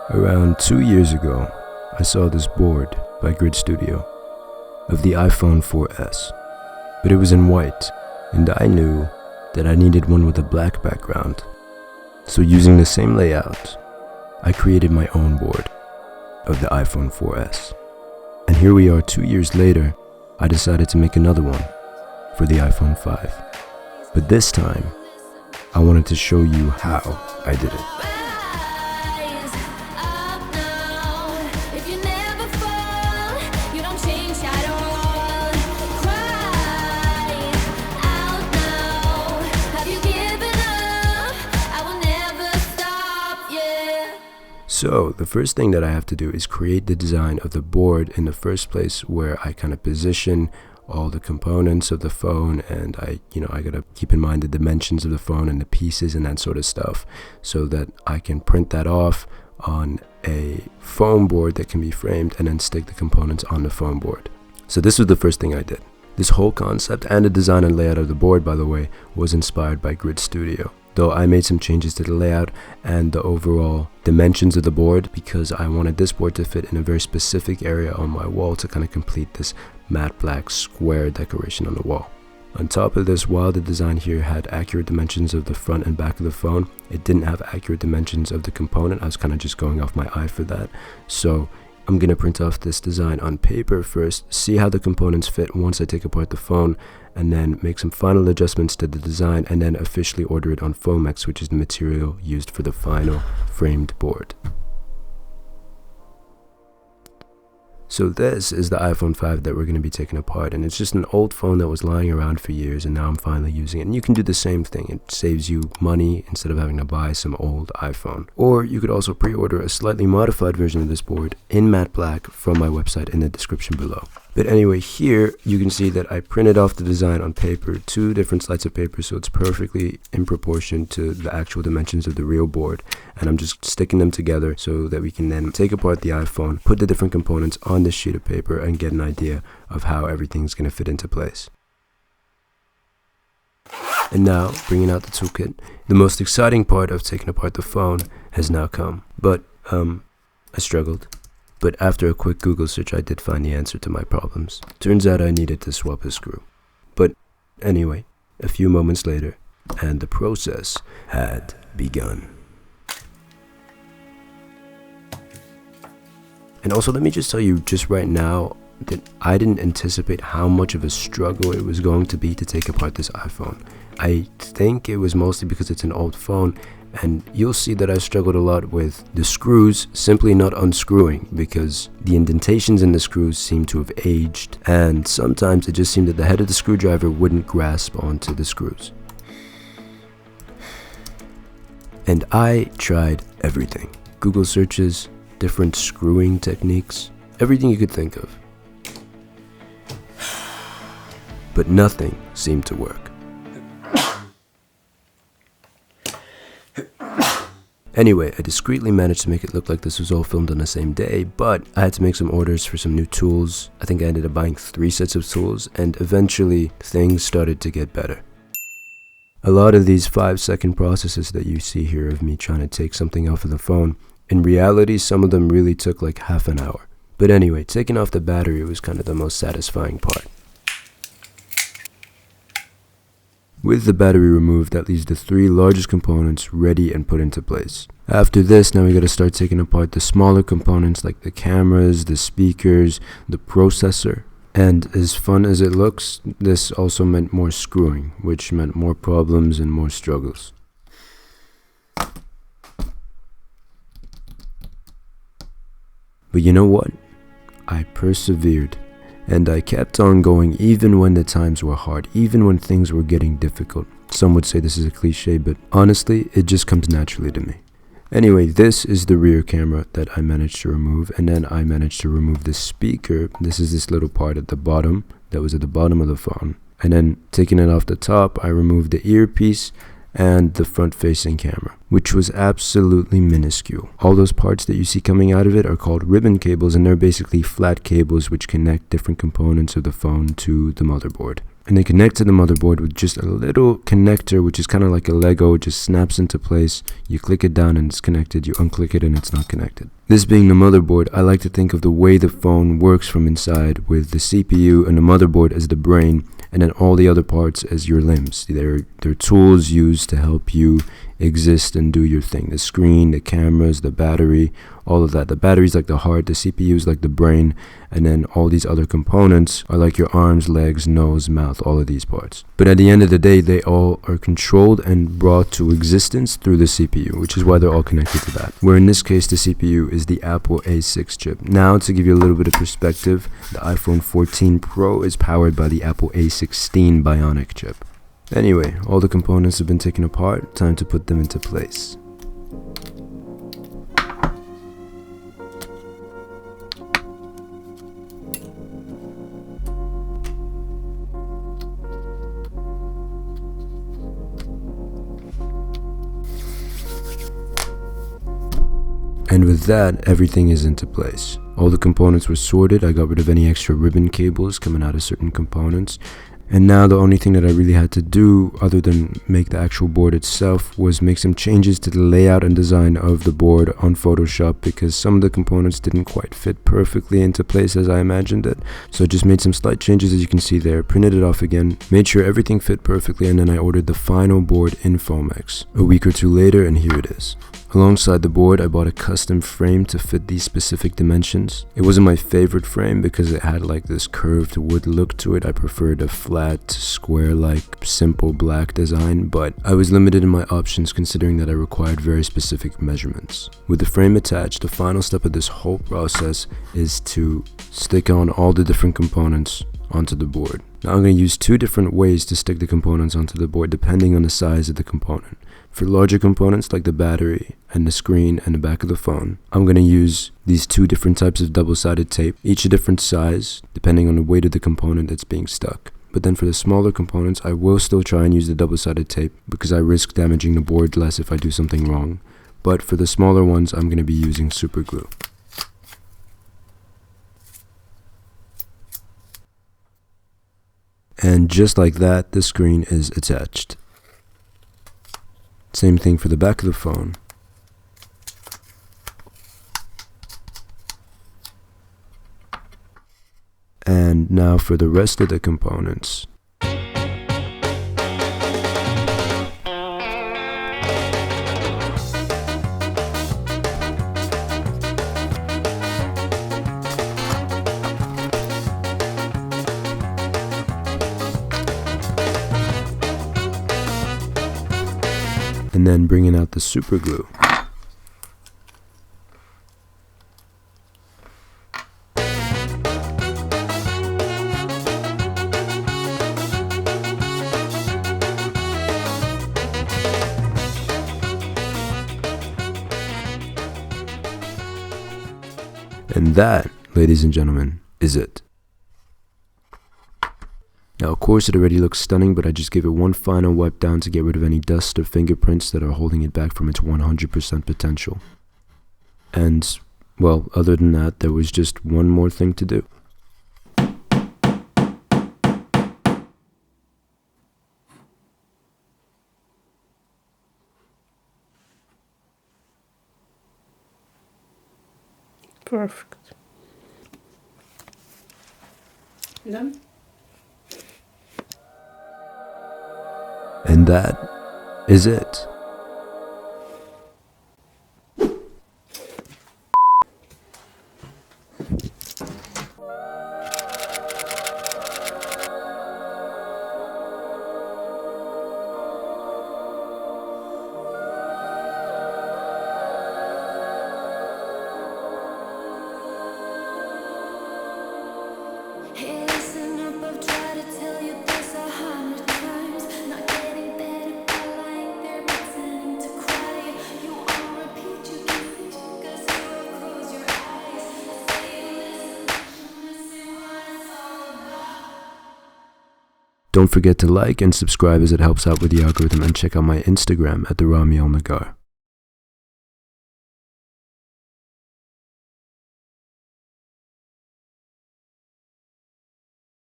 Around 2 years ago, I saw this board by Grid Studio of the iPhone 4S, but it was in white, and I knew that I needed one with a black background. So using the same layout, I created my own board of the iPhone 4S. And here we are 2 years later, I decided to make another one for the iPhone 5. But this time, I wanted to show you how I did it. So the first thing that I have to do is create the design of the board in the first place, where I kind of position all the components of the phone, and I gotta keep in mind the dimensions of the phone and the pieces and that sort of stuff, so that I can print that off on a foam board that can be framed and then stick the components on the foam board. So this was the first thing I did. This whole concept and the design and layout of the board, by the way, was inspired by Grid Studio. Though I made some changes to the layout and the overall dimensions of the board, because I wanted this board to fit in a very specific area on my wall to kind of complete this matte black square decoration on the wall. On top of this, while the design here had accurate dimensions of the front and back of the phone, it didn't have accurate dimensions of the component. I was kind of just going off my eye for that. So I'm going to print off this design on paper first, see how the components fit once I take apart the phone, and then make some final adjustments to the design, and then officially order it on Foamex, which is the material used for the final framed board. So this is the iPhone 5 that we're going to be taking apart, and it's just an old phone that was lying around for years, and now I'm finally using it. And you can do the same thing. It saves you money instead of having to buy some old iPhone. Or you could also pre-order a slightly modified version of this board in matte black from my website in the description below. But anyway, here you can see that I printed off the design on paper, 2 different slides of paper, so it's perfectly in proportion to the actual dimensions of the real board. And I'm just sticking them together so that we can then take apart the iPhone, put the different components on this sheet of paper, and get an idea of how everything's going to fit into place. And now, bringing out the toolkit, the most exciting part of taking apart the phone has now come. But, I struggled. But after a quick Google search, I did find the answer to my problems. Turns out I needed to swap a screw. But anyway, a few moments later, and the process had begun. And also, let me just tell you just right now that I didn't anticipate how much of a struggle it was going to be to take apart this iPhone. I think it was mostly because it's an old phone, and you'll see that I struggled a lot with the screws simply not unscrewing, because the indentations in the screws seemed to have aged, and sometimes it just seemed that the head of the screwdriver wouldn't grasp onto the screws. And I tried everything. Google searches, different screwing techniques, everything you could think of. But nothing seemed to work. Anyway, I discreetly managed to make it look like this was all filmed on the same day, but I had to make some orders for some new tools. I think I ended up buying 3 sets of tools, and eventually things started to get better. A lot of these 5-second processes that you see here of me trying to take something off of the phone, in reality, some of them really took like half an hour. But anyway, taking off the battery was kind of the most satisfying part. With the battery removed, that leaves the 3 largest components ready and put into place. After this, now we gotta start taking apart the smaller components like the cameras, the speakers, the processor. And as fun as it looks, this also meant more screwing, which meant more problems and more struggles. But you know what? I persevered. And I kept on going even when the times were hard, even when things were getting difficult. Some would say this is a cliche, but honestly, it just comes naturally to me. Anyway, this is the rear camera that I managed to remove, and then I managed to remove the speaker. This is this little part at the bottom that was at the bottom of the phone. And then taking it off the top, I removed the earpiece and the front-facing camera, which was absolutely minuscule. All those parts that you see coming out of it are called ribbon cables, and they're basically flat cables which connect different components of the phone to the motherboard. and they connect to the motherboard with just a little connector, which is kind of like a Lego. It just snaps into place. You click it down and it's connected. You unclick it and it's not connected. This being the motherboard, I like to think of the way the phone works from inside, with the CPU and the motherboard as the brain, and then all the other parts as your limbs. They're tools used to help you exist and do your thing. The screen, the cameras, the battery, all of that. The battery's like the heart, the CPU is like the brain, and then all these other components are like your arms, legs, nose, mouth, all of these parts. But at the end of the day, they all are controlled and brought to existence through the CPU, which is why they're all connected to that. Where in this case, the CPU is the Apple A6 chip. Now, to give you a little bit of perspective, the iPhone 14 Pro is powered by the Apple A16 Bionic chip. Anyway, all the components have been taken apart, time to put them into place. And with that, everything is into place. All the components were sorted. I got rid of any extra ribbon cables coming out of certain components. And now the only thing that I really had to do, other than make the actual board itself, was make some changes to the layout and design of the board on Photoshop, because some of the components didn't quite fit perfectly into place as I imagined it. So I just made some slight changes, as you can see there, printed it off again, made sure everything fit perfectly, and then I ordered the final board in Fomex. A week or two later, and here it is. Alongside the board, I bought a custom frame to fit these specific dimensions. It wasn't my favorite frame because it had like this curved wood look to it. I preferred a flat, square-like, simple black design, but I was limited in my options considering that I required very specific measurements. With the frame attached, the final step of this whole process is to stick on all the different components onto the board. Now I'm going to use two different ways to stick the components onto the board depending on the size of the component. For larger components like the battery and the screen and the back of the phone, I'm going to use these two different types of double-sided tape, each a different size depending on the weight of the component that's being stuck. But then for the smaller components, I will still try and use the double-sided tape because I risk damaging the board less if I do something wrong. But for the smaller ones, I'm going to be using super glue. And just like that, the screen is attached. Same thing for the back of the phone. And now for the rest of the components. And then bringing out the super glue. And that, ladies and gentlemen, is it. Now, of course, it already looks stunning, but I just gave it one final wipe down to get rid of any dust or fingerprints that are holding it back from its 100% potential. And, well, other than that, there was just one more thing to do. Perfect. Done. And that is it. Don't forget to like and subscribe as it helps out with the algorithm, and check out my Instagram at the El-Naggar.